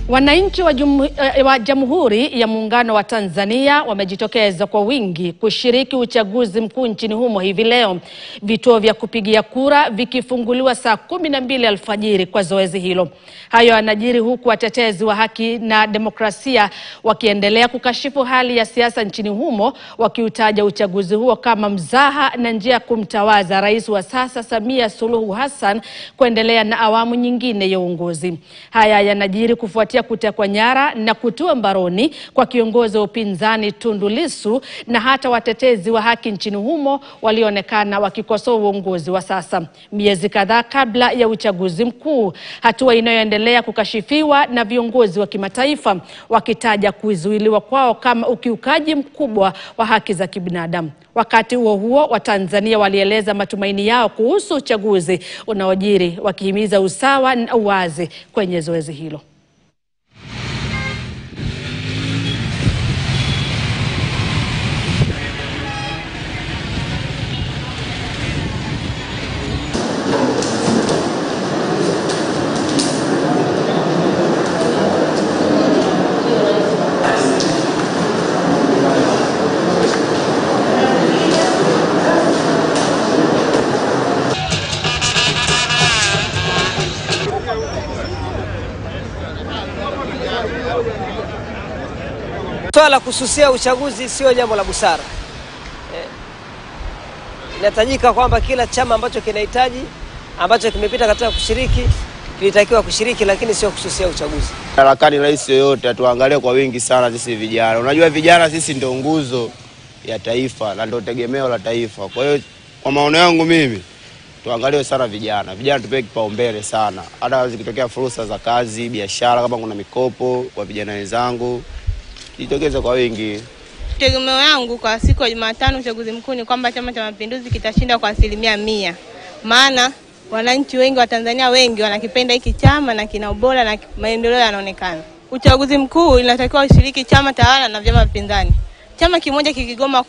Wananchi wa Jamhuri ya Muungano wa Tanzania wamejitokeza kwa wingi kushiriki uchaguzi mkuu nchini humo hivi leo. Vituo vya kupigia kura vikifunguliwa saa 12 alfajiri kwa zoezi hilo. Hayo yanajiri huku watetezi wa haki na demokrasia wakiendelea kukashifu hali ya siasa nchini humo, wakiutaja uchaguzi huo kama mzaha na njia ya kumtawaza rais wa sasa Samia Suluhu Hassan kuendelea na awamu nyingine ya uongozi. Haya yanajiri kufuatia kutekwa nyara na kutiwa mbaroni kwa kiongozi wa upinzani Tundu Lissu na hata watetezi wa haki nchini humo walionekana wakikosoa uongozi wa sasa miezi kadhaa kabla ya uchaguzi mkuu, hatua inayoendelea kukashifiwa na viongozi wa kimataifa wakitaja kuzuiliwa kwao kama ukiukaji mkubwa wa haki za kibinadamu. Wakati huo huo, Watanzania walieleza matumaini yao kuhusu uchaguzi unaojiri, wakihimiza usawa na uwazi kwenye zoezi hilo. Swala la kususia uchaguzi sio jambo la busara. Inahitajika kwamba kila chama ambacho kinahitaji, ambacho kimepita katika kushiriki, kilitakiwa kushiriki, lakini sio kususia uchaguzi. Harakani rais yoyote atuangalie kwa wingi sana sisi vijana. Unajua vijana sisi ndio nguzo ya taifa na ndio tegemeo la taifa. Kwa hiyo kwa maono yangu mimi tuangalie sana vijana. Vijana tupewe kipaumbele sana. Hata zikitokea fursa za kazi, biashara, kama kuna mikopo kwa vijana wenzangu, jitokeze kwa wingi. Tegemeo yangu kwa siku ya Jumatano uchaguzi mkuu ni kwamba Chama cha Mapinduzi kitashinda kwa 100%. Maana wananchi wengi wa Tanzania wengi wanakipenda hiki chama na kina ubora na maendeleo yanaonekana. Uchaguzi mkuu inatakiwa ushiriki chama tawala na vyama vipinzani. Chama kimoja kikigoma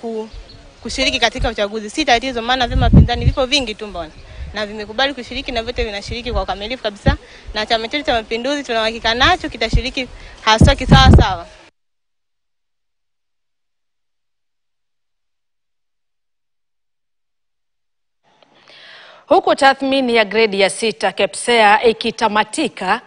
kushiriki katika uchaguzi si tatizo, maana vyama vipinzani vipo vingi tu mbona, na vimekubali kushiriki na vyote vinashiriki kwa ukamilifu kabisa, na Chama chetu cha Mapinduzi tunahakika nacho kitashiriki hasa kisawa sawa. Huku tathmini ya gredi ya 6 KPSEA ikitamatika